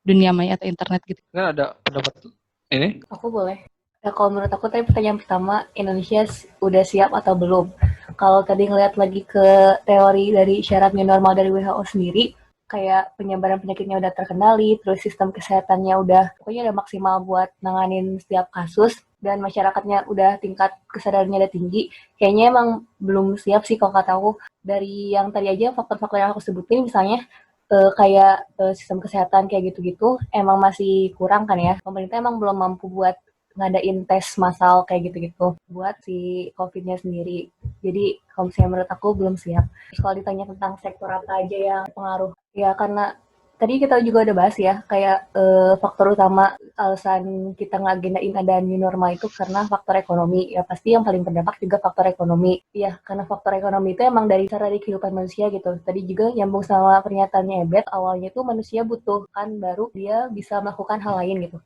dunia maya atau internet gitu. Kan ada pendapat ini? Aku boleh. Ya, kalau menurut aku tadi pertanyaan pertama, Indonesia udah siap atau belum? Kalau tadi ngeliat lagi ke teori dari syarat new normal dari WHO sendiri, kayak penyebaran penyakitnya udah terkendali, terus sistem kesehatannya pokoknya udah maksimal buat nanganin setiap kasus, dan masyarakatnya udah tingkat kesadarannya udah tinggi, kayaknya emang belum siap sih kalau kata aku. Dari yang tadi aja faktor-faktor yang aku sebutin, misalnya kayak sistem kesehatan kayak gitu-gitu, emang masih kurang kan ya. Pemerintah emang belum mampu buat ngadain tes massal kayak gitu-gitu buat si COVID-nya sendiri. Jadi kalau misalnya menurut aku belum siap. Terus kalau ditanya tentang sektor apa aja yang pengaruh, ya karena tadi kita juga udah bahas ya, kayak faktor utama alasan kita ngagendain ada new normal itu karena faktor ekonomi. Ya pasti yang paling berdampak juga faktor ekonomi. Ya karena faktor ekonomi itu emang dari cara di kehidupan manusia gitu. Tadi juga nyambung sama pernyataannya Ebet, awalnya tuh manusia butuh kan baru dia bisa melakukan hal lain gitu.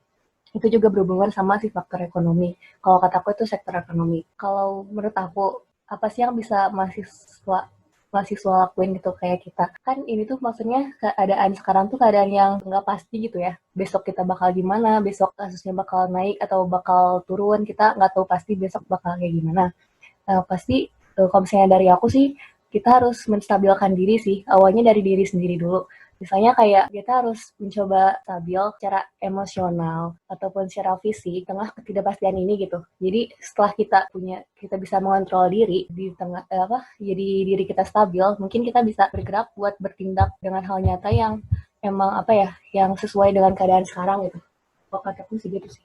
Itu juga berhubungan sama si faktor ekonomi. Kalau kataku itu sektor ekonomi. Kalau menurut aku, apa sih yang bisa mahasiswa lakuin gitu kayak kita? Kan ini tuh maksudnya keadaan sekarang tuh keadaan yang nggak pasti gitu ya. Besok kita bakal gimana, besok kasusnya bakal naik atau bakal turun, kita nggak tahu pasti besok bakal kayak gimana. Pasti kalau misalnya dari aku sih, kita harus menstabilkan diri sih. Awalnya dari diri sendiri dulu. Misalnya kayak kita harus mencoba stabil secara emosional ataupun secara fisik di tengah ketidakpastian ini gitu. Jadi setelah kita bisa mengontrol diri di tengah jadi diri kita stabil, mungkin kita bisa bergerak buat bertindak dengan hal nyata yang emang yang sesuai dengan keadaan sekarang gitu. Kalau kataku sih gitu sih.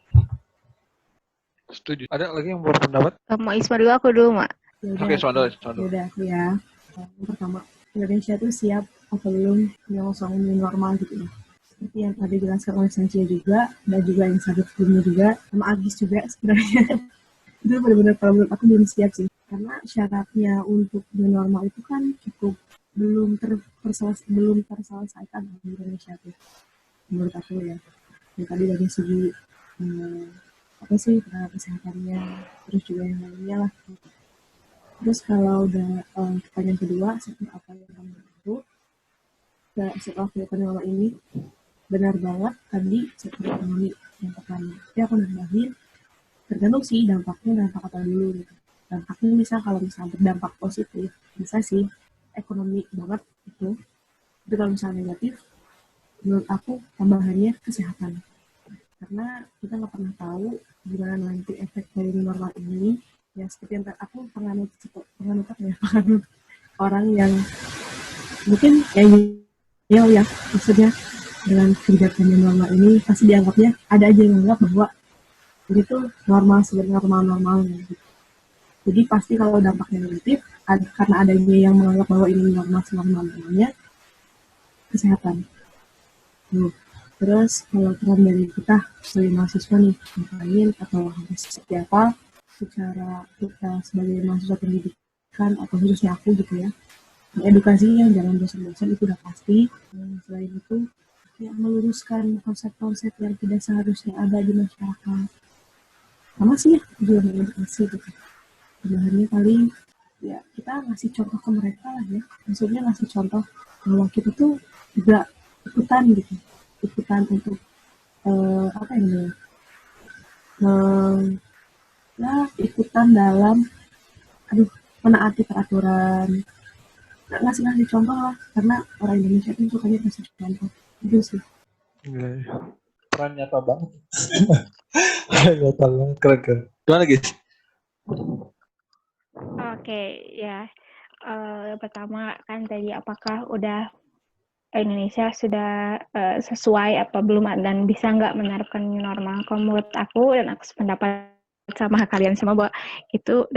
Setuju. Ada lagi yang berpendapat? Mau Isma dulu, aku dulu, Mak. Oke, Sondol. Yaudah aku ya. Yang pertama, Indonesia tuh siap atau belum menyongsong new normal gitu ya. Seperti yang tadi dijelaskan oleh Sancia juga, dan juga yang Sadif sebelumnya juga, sama Agis juga sebenarnya. Itu benar-benar kalau menurut aku belum siap sih. Karena syaratnya untuk new normal itu kan cukup belum terselesaikan di Indonesia tuh. Menurut aku ya. Yang tadi dari segi apa sih tenaga kesehatannya, terus juga yang lainnya lah. Terus kalau udah pertanyaan kedua, sektor apa yang kamu tahu? Setelah kelihatan lama ini, benar banget tadi sektor ekonomi yang pertama. Tapi aku nambahin, tergantung sih dampak apa dulu gitu. dampaknya bisa kalau misalnya berdampak positif bisa sih ekonomi banget itu. Tapi kalau misalnya negatif, menurut aku tambahannya kesehatan. Karena kita nggak pernah tahu gimana nanti efek dari new normal ini. Ya seperti yang aku penganut orang yang mungkin ya maksudnya dengan kebijakan new normal ini pasti dianggapnya ada aja yang menganggap bahwa ini tuh normal sebenarnya normal-normalnya gitu. Jadi pasti kalau dampaknya negatif karena adanya yang menganggap bahwa ini normal normalnya kesehatan. Terus kalau peran dari kita sebagai mahasiswa nih, ngapain atau harus seperti apa secara kita sebagai mahasiswa pendidikan atau khususnya aku gitu ya, edukasinya jangan bosan-bosan itu udah pasti. Selain itu, ya meluruskan konsep-konsep yang tidak seharusnya ada di masyarakat. Sama sih ya, juga edukasi gitu. Sebenarnya paling ya kita ngasih contoh ke mereka lah ya, maksudnya ngasih contoh bahwa kita tuh juga ikutan gitu, ikutan untuk apa ya, ya ikutan dalam menaati peraturan, ngasih contoh lah, karena orang Indonesia itu sukanya ngasih contoh itu sih. Peran nyata banget. Peran nyata banget, keren. Gimana guys? Oke, ya. Pertama kan tadi apakah udah Indonesia sudah sesuai apa belum dan bisa nggak menerapkan new normal? Kalau menurut aku dan aku sependapat sama kalian semua bahwa itu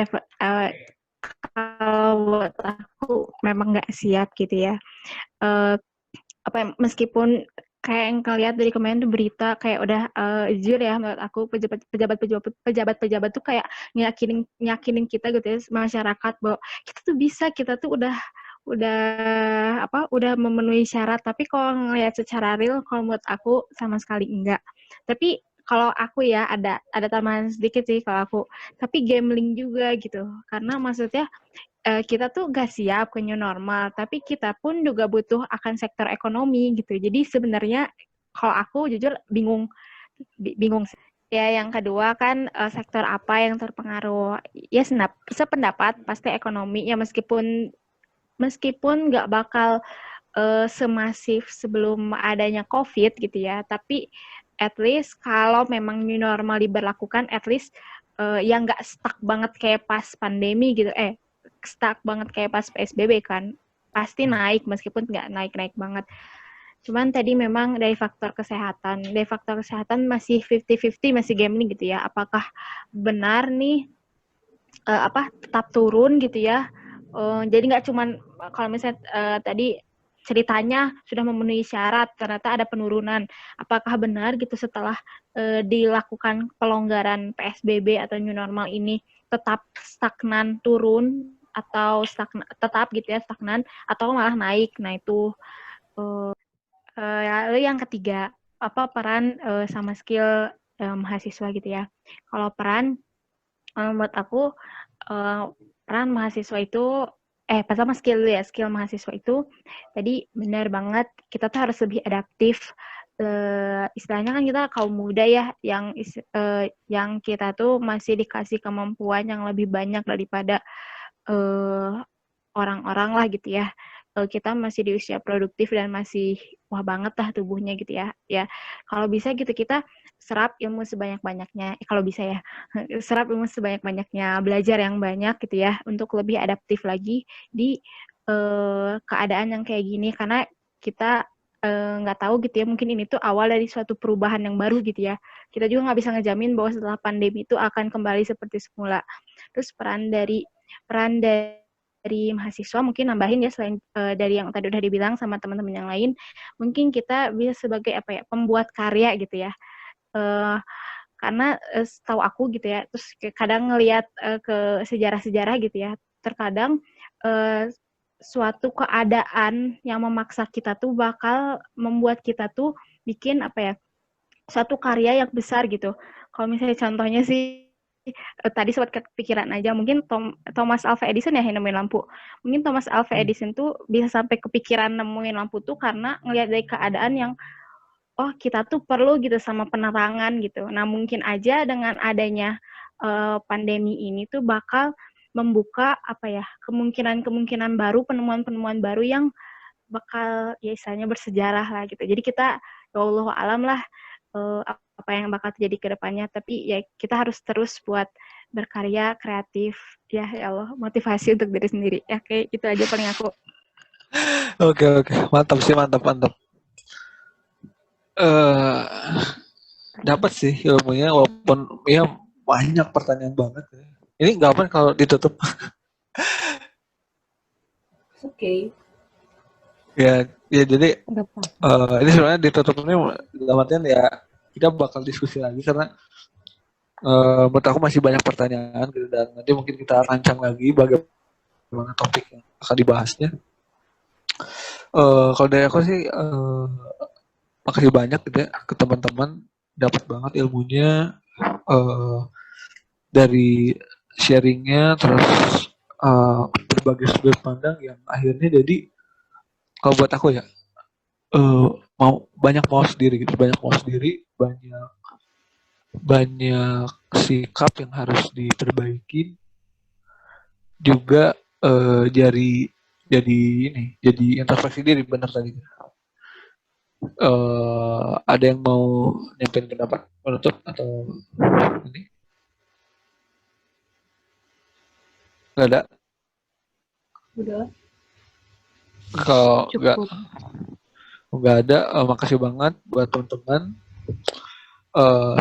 kalau buat aku memang nggak siap gitu ya. Meskipun kayak yang kalian dari kemarin tuh berita kayak udah jujur ya menurut aku pejabat tuh kayak nyakinin kita gitu ya masyarakat bahwa kita tuh bisa, kita tuh udah memenuhi syarat, tapi kalau ngelihat secara real kalau menurut aku sama sekali enggak. Tapi kalau aku ya ada tambahan sedikit sih kalau aku, tapi gambling juga gitu, karena maksudnya kita tuh gak siap ke new normal, tapi kita pun juga butuh akan sektor ekonomi gitu. Jadi sebenarnya kalau aku jujur bingung sih. Ya, yang kedua kan sektor apa yang terpengaruh? Ya sependapat pasti ekonomi ya, meskipun nggak bakal semasif sebelum adanya COVID gitu ya, tapi at least kalau memang new normal diberlakukan, at least yang nggak stuck banget kayak pas pandemi gitu, stuck banget kayak pas PSBB kan, pasti naik meskipun nggak naik-naik banget. Cuman tadi memang dari faktor kesehatan masih 50-50, masih gambling gitu ya, apakah benar nih tetap turun gitu ya. Jadi nggak cuman kalau misalnya tadi ceritanya sudah memenuhi syarat, ternyata ada penurunan. Apakah benar gitu setelah dilakukan pelonggaran PSBB atau new normal ini tetap stagnan turun atau tetap gitu ya stagnan atau malah naik? Nah itu. Lalu yang ketiga, apa peran sama skill mahasiswa gitu ya. Kalau peran buat aku peran mahasiswa itu pertama skill mahasiswa itu tadi benar banget, kita tuh harus lebih adaptif. Istilahnya kan kita kaum muda ya yang kita tuh masih dikasih kemampuan yang lebih banyak daripada orang-orang lah gitu ya. Kita masih di usia produktif dan masih wah banget lah tubuhnya gitu ya. Ya kalau bisa gitu kita serap ilmu sebanyak-banyaknya. Kalau bisa ya serap ilmu sebanyak-banyaknya, belajar yang banyak gitu ya untuk lebih adaptif lagi di keadaan yang kayak gini, karena kita nggak tahu gitu ya, mungkin ini tuh awal dari suatu perubahan yang baru gitu ya. Kita juga nggak bisa ngejamin bahwa setelah pandemi itu akan kembali seperti semula. Terus peran dari mahasiswa mungkin nambahin ya, selain dari yang tadi udah dibilang sama teman-teman yang lain, mungkin kita bisa sebagai pembuat karya gitu ya. Karena setahu aku gitu ya, terus kadang ngelihat ke sejarah-sejarah gitu ya, terkadang suatu keadaan yang memaksa kita tuh bakal membuat kita tuh bikin suatu karya yang besar gitu. Kalau misalnya contohnya sih tadi sobat kepikiran aja, mungkin Thomas Alva Edison ya yang nemuin lampu. Mungkin Thomas Alva Edison tuh bisa sampai kepikiran nemuin lampu tuh karena ngelihat dari keadaan yang kita tuh perlu gitu sama penerangan gitu. Nah mungkin aja dengan adanya pandemi ini tuh bakal membuka apa ya, kemungkinan-kemungkinan baru, penemuan-penemuan baru yang bakal ya istilahnya bersejarah lah gitu. Jadi kita ya Allah alam lah apa yang bakal terjadi ke depannya, tapi ya kita harus terus buat berkarya kreatif ya, ya Allah, motivasi untuk diri sendiri. Ya kayak itu aja paling aku. Oke, mantap sih, mantap. eh Dapat sih ilmunya, walaupun ya banyak pertanyaan banget. Ini nggak apa kalau ditutup. Oke. Ya jadi Nggak apa. ini sebenarnya ditutup ini dalam artian ya kita bakal diskusi lagi karena menurut aku masih banyak pertanyaan gitu, dan nanti mungkin kita rancang lagi bagaimana topik yang akan dibahasnya. Kalau dari aku sih makasih banyak gitu ya ke teman-teman, dapat banget ilmunya dari sharingnya, terus berbagai sudut pandang yang akhirnya jadi kalau buat aku ya banyak mau sendiri, banyak sikap yang harus diperbaiki juga, jadi introspeksi diri, benar tadi. Ada yang mau nyampein pendapat menutup atau ini? Nggak ada. Udah. Kalau Cukup. nggak ada, makasih banget buat teman-teman.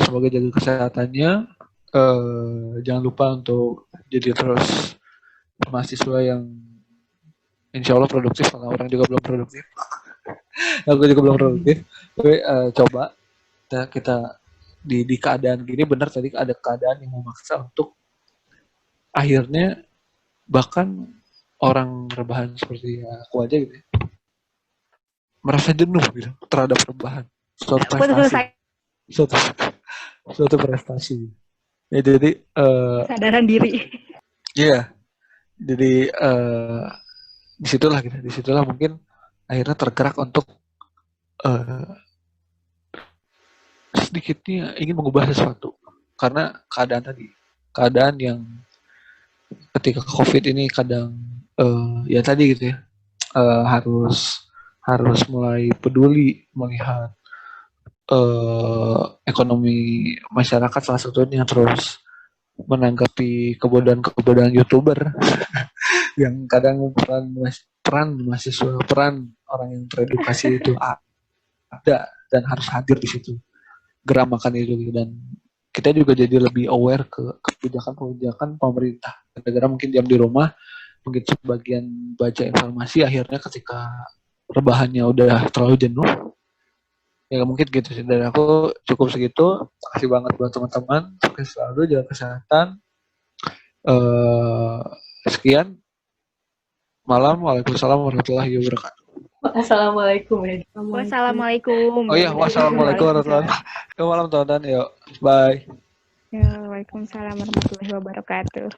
Semoga jaga kesehatannya. Jangan lupa untuk jadi terus mahasiswa yang insya Allah produktif, karena orang juga belum produktif. Aku juga belum produktif. Tapi coba kita di keadaan gini, benar tadi ada keadaan yang memaksa untuk akhirnya bahkan orang rebahan seperti aku aja gitu ya, merasa jenuh gitu terhadap rebahan. Suatu Aku udah selesai prestasi. Suatu prestasi. Ya jadi kesadaran diri. iya. Jadi disitulah mungkin akhirnya tergerak untuk sedikitnya ingin mengubah sesuatu, karena keadaan yang ketika COVID ini kadang ya tadi gitu ya, harus mulai peduli melihat ekonomi masyarakat salah satunya, terus menanggapi kebodohan YouTuber yang kadang peran mahasiswa, peran orang yang teredukasi itu ada dan harus hadir di situ, geramakan itu gitu. Dan kita juga jadi lebih aware ke kebijakan pemerintah. Gara-gara mungkin diam di rumah, mungkin sebagian baca informasi, akhirnya ketika rebahannya udah terlalu jenuh, ya mungkin gitu sih. Dari aku cukup segitu. Makasih banget buat teman-teman. Sukses selalu, jaga kesehatan. Sekian. Malam. Waalaikumsalam warahmatullahi wabarakatuh. Assalamualaikum. Wassalamualaikum. Oh iya, wassalamualaikum warahmatullahi wabarakatuh. Malam teman-teman. Yuk, bye. Ya, waalaikumsalam warahmatullahi wabarakatuh.